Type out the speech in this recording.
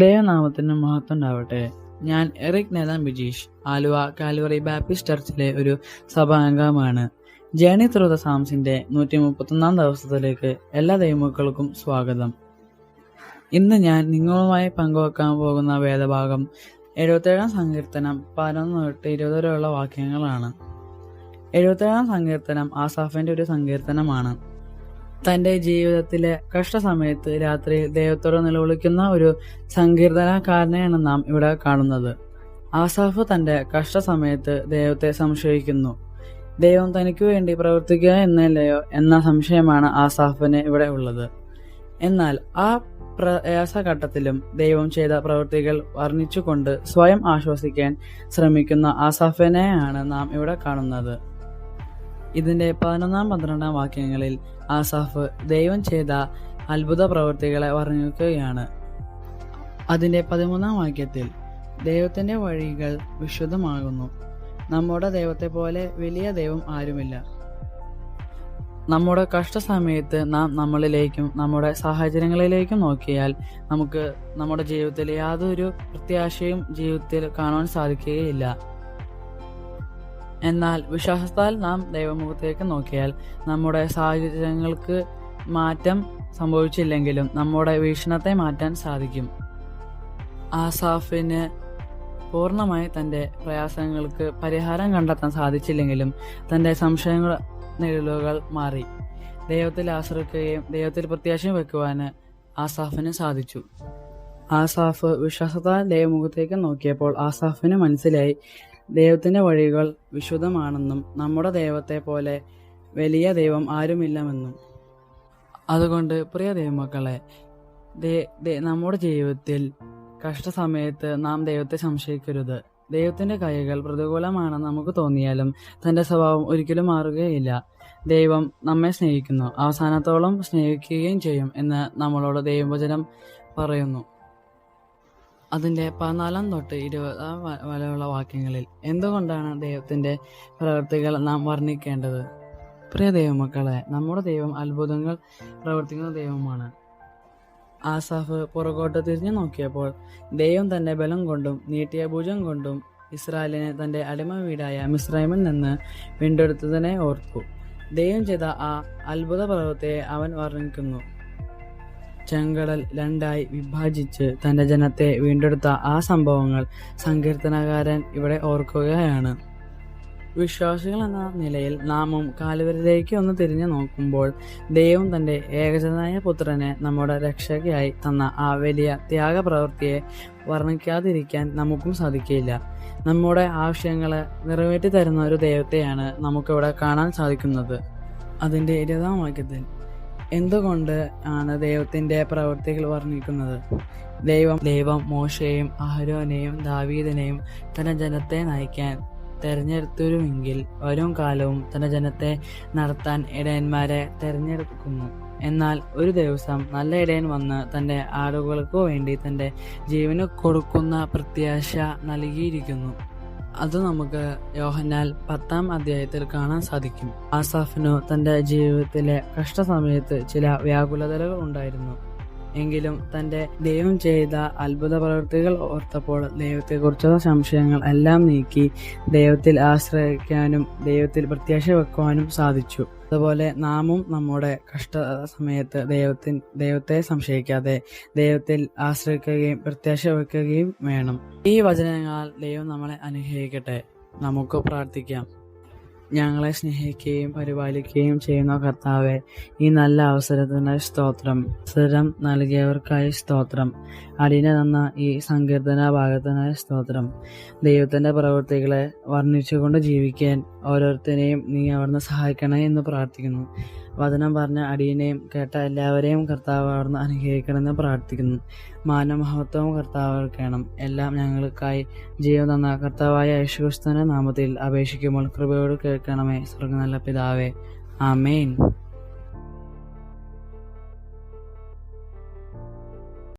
ദൈവനാമത്തിന് മഹത്വം ഉണ്ടാവട്ടെ. ഞാൻ Eric Nathan Bijeesh, Aluva Calvary Baptist ചർച്ചിലെ ഒരു സഭാംഗമാണ്. ജേണി ത്രൂ ദ സാംസിന്റെ 131 ദിവസത്തിലേക്ക് എല്ലാ ദൈവമക്കൾക്കും സ്വാഗതം. ഇന്ന് ഞാൻ നിങ്ങളുമായി പങ്കുവെക്കാൻ പോകുന്ന വേദഭാഗം 77 സങ്കീർത്തനം 11 തൊട്ട് 20 വരെയുള്ള വാക്യങ്ങളാണ്. 77 സങ്കീർത്തനം ആസാഫിന്റെ ഒരു സങ്കീർത്തനമാണ്. തന്റെ ജീവിതത്തിലെ കഷ്ടസമയത്ത് രാത്രി ദൈവത്തോട് നിലവിളിക്കുന്ന ഒരു സങ്കീർത്തനക്കാരനെയാണ് നാം ഇവിടെ കാണുന്നത്. ആസാഫ് തന്റെ കഷ്ടസമയത്ത് ദൈവത്തെ സംശയിക്കുന്നു. ദൈവം തനിക്ക് വേണ്ടി പ്രവർത്തിക്കുക എന്നല്ലയോ എന്ന സംശയമാണ് ആസാഫിന് ഇവിടെ ഉള്ളത്. എന്നാൽ ആ പ്രയാസഘട്ടത്തിലും ദൈവം ചെയ്ത പ്രവൃത്തികൾ വർണ്ണിച്ചുകൊണ്ട് സ്വയം ആശ്വസിക്കാൻ ശ്രമിക്കുന്ന ആസാഫിനെയാണ് നാം ഇവിടെ കാണുന്നത്. ഇതിന്റെ 11-12 വാക്യങ്ങളിൽ ആസാഫ് ദൈവം ചെയ്ത അത്ഭുത പ്രവൃത്തികളെ വർണ്ണിക്കുകയാണ്. അതിന്റെ 13 വാക്യത്തിൽ ദൈവത്തിന്റെ വഴികൾ വിശുദ്ധമാകുന്നു, നമ്മുടെ ദൈവത്തെ പോലെ വലിയ ദൈവം ആരുമില്ല. നമ്മുടെ കഷ്ടസമയത്ത് നാം നമ്മളിലേക്കും നമ്മുടെ സാഹചര്യങ്ങളിലേക്കും നോക്കിയാൽ നമുക്ക് നമ്മുടെ ജീവിതത്തിൽ യാതൊരു പ്രത്യാശയും ജീവിതത്തിൽ കാണാൻ സാധിക്കുകയില്ല. എന്നാൽ വിശ്വാസത്താൽ നാം ദൈവമുഖത്തേക്ക് നോക്കിയാൽ നമ്മുടെ സാഹചര്യങ്ങൾക്ക് മാറ്റം സംഭവിച്ചില്ലെങ്കിലും നമ്മുടെ വീക്ഷണത്തെ മാറ്റാൻ സാധിക്കും. ആസാഫിന് പൂർണ്ണമായി തന്റെ പ്രയാസങ്ങൾക്ക് പരിഹാരം കണ്ടെത്താൻ സാധിച്ചില്ലെങ്കിലും തന്റെ സംശയങ്ങൾ നിഴലുകൾ മാറി ദൈവത്തിൽ ആശ്രയിക്കുകയും ദൈവത്തിൽ പ്രത്യാശയും വെക്കുവാന് ആസാഫിന് സാധിച്ചു. ആസാഫ് വിശ്വാസത്താൽ ദൈവമുഖത്തേക്ക് നോക്കിയപ്പോൾ ആസാഫിന് മനസ്സിലായി ദൈവത്തിന്റെ വഴികൾ വിശുദ്ധമാണെന്നും നമ്മുടെ ദൈവത്തെ പോലെ വലിയ ദൈവം ആരുമില്ലെന്നും. അതുകൊണ്ട് പ്രിയ ദൈവമക്കളെ, നമ്മുടെ ജീവിതത്തിൽ കഷ്ടസമയത്ത് നാം ദൈവത്തെ സംശയിക്കരുത്. ദൈവത്തിന്റെ കൈകൾ പ്രതികൂലമാണെന്ന് നമുക്ക് തോന്നിയാലും തന്റെ സ്വഭാവം ഒരിക്കലും മാറുകയില്ല. ദൈവം നമ്മെ സ്നേഹിക്കുന്നു, അവസാനത്തോളം സ്നേഹിക്കുകയും ചെയ്യും എന്ന് നമ്മളോട് ദൈവവചനം പറയുന്നു. അതിന്റെ 14 തൊട്ട് 20 വരെയുള്ള വാക്യങ്ങളിൽ എന്തുകൊണ്ടാണ് ദൈവത്തിന്റെ പ്രവൃത്തികൾ നാം വർണ്ണിക്കേണ്ടത്? പ്രിയ ദൈവമക്കളെ, നമ്മുടെ ദൈവം അത്ഭുതങ്ങൾ പ്രവർത്തിക്കുന്ന ദൈവമാണ്. ആസാഫ് പുറകോട്ട് തിരിഞ്ഞു നോക്കിയപ്പോൾ ദൈവം തന്റെ ബലം കൊണ്ടും നീട്ടിയ ഭുജം കൊണ്ടും ഇസ്രായേലിനെ തന്റെ അടിമ വീടായ മിസ്രൈമിൽ നിന്ന് വീണ്ടെടുത്തതിനെ ഓർത്തു. ദൈവം ചെയ്ത ആ അത്ഭുത പ്രവൃത്തിയെ അവൻ വർണ്ണിക്കുന്നു. ചെങ്കടൽ 2 വിഭാജിച്ച് തന്റെ ജനത്തെ വീണ്ടെടുത്ത ആ സംഭവങ്ങൾ സങ്കീർത്തനകാരൻ ഇവിടെ ഓർക്കുകയാണ്. വിശ്വാസികൾ എന്ന നിലയിൽ നാമും കാൽവരിയിലേക്ക് ഒന്ന് തിരിഞ്ഞു നോക്കുമ്പോൾ ദൈവം തന്റെ ഏകജനായ പുത്രനെ നമ്മുടെ രക്ഷയ്ക്കായി തന്ന ആ വലിയ ത്യാഗപ്രവൃത്തിയെ വർണ്ണിക്കാതിരിക്കാൻ നമുക്കും സാധിക്കില്ല. നമ്മുടെ ആവശ്യങ്ങളെ നിറവേറ്റി തരുന്ന ഒരു ദൈവത്തെയാണ് നമുക്കിവിടെ കാണാൻ സാധിക്കുന്നത്. അതിന്റെ 20 വാക്യത്തിൽ എന്തുകൊണ്ട് ആണ് ദൈവത്തിന്റെ പ്രവൃത്തികൾ വർണ്ണിക്കുന്നത്? ദൈവം മോശയെയും അഹരോനെയും ദാവീദിനെയും തന്റെ ജനത്തെ നയിക്കാൻ തെരഞ്ഞെടുത്തുവെങ്കിൽ വരും കാലവും തന്റെ ജനത്തെ നടത്താൻ ഇടയന്മാരെ തെരഞ്ഞെടുക്കുന്നു. എന്നാൽ ഒരു ദിവസം നല്ല ഇടയൻ വന്ന് തന്റെ ആടുകൾക്ക് വേണ്ടി തന്റെ ജീവന് കൊടുക്കുന്ന പ്രത്യാശ നൽകിയിരിക്കുന്നു. അത് നമുക്ക് യോഹന്നാൻ 10 അധ്യായത്തിൽ കാണാൻ സാധിക്കും. ആസാഫിനു തന്റെ ജീവിതത്തിലെ കഷ്ടസമയത്ത് ചില വ്യാകുലതകൾ ഉണ്ടായിരുന്നു. എങ്കിലും തന്റെ ദൈവം ചെയ്ത അത്ഭുത പ്രവൃത്തികൾ ഓർത്തപ്പോൾ ദൈവത്തെക്കുറിച്ചുള്ള സംശയങ്ങൾ എല്ലാം നീക്കി ദൈവത്തിൽ ആശ്രയിക്കാനും ദൈവത്തിൽ പ്രത്യാശ വെക്കുവാനും സാധിച്ചു. അതുപോലെ നാമും നമ്മുടെ കഷ്ട സമയത്ത് ദൈവത്തെ സംശയിക്കാതെ ദൈവത്തിൽ ആശ്രയിക്കുകയും പ്രത്യാശ വെക്കുകയും വേണം. ഈ വചനങ്ങളാൽ ദൈവം നമ്മളെ അനുഗ്രഹിക്കട്ടെ. നമുക്ക് പ്രാർത്ഥിക്കാം. ഞങ്ങളെ സ്നേഹിക്കുകയും പരിപാലിക്കുകയും ചെയ്യുന്ന കർത്താവെ, ഈ നല്ല അവസരത്തിനായി സ്തോത്രം. അവസരം നൽകിയവർക്കായി സ്തോത്രം. അടിനെ തന്ന ഈ സങ്കീർത്തന ഭാഗത്തിനായി സ്തോത്രം. ദൈവത്തിന്റെ പ്രവൃത്തികളെ വർണ്ണിച്ചുകൊണ്ട് ജീവിക്കാൻ ഓരോരുത്തരെയും നീ അവിടുന്ന് സഹായിക്കണേ എന്ന് പ്രാർത്ഥിക്കുന്നു. വചനം പറഞ്ഞ അടിയനെയും കേട്ട എല്ലാവരെയും കർത്താവ് അവിടുന്ന് അനുഗ്രഹിക്കണമെന്ന് പ്രാർത്ഥിക്കുന്നു. മാനമഹത്വവും കർത്താവ് കേൾക്കണം. എല്ലാം ഞങ്ങൾക്കായി ജീവൻ തന്ന കർത്താവായ യേശുക്രിസ്തുവിന്റെ നാമത്തിൽ അപേക്ഷിക്കുമ്പോൾ കൃപയോട് കേൾക്കണമേ. സ്വർഗ്ഗ നല്ല പിതാവേ, ആമേൻ.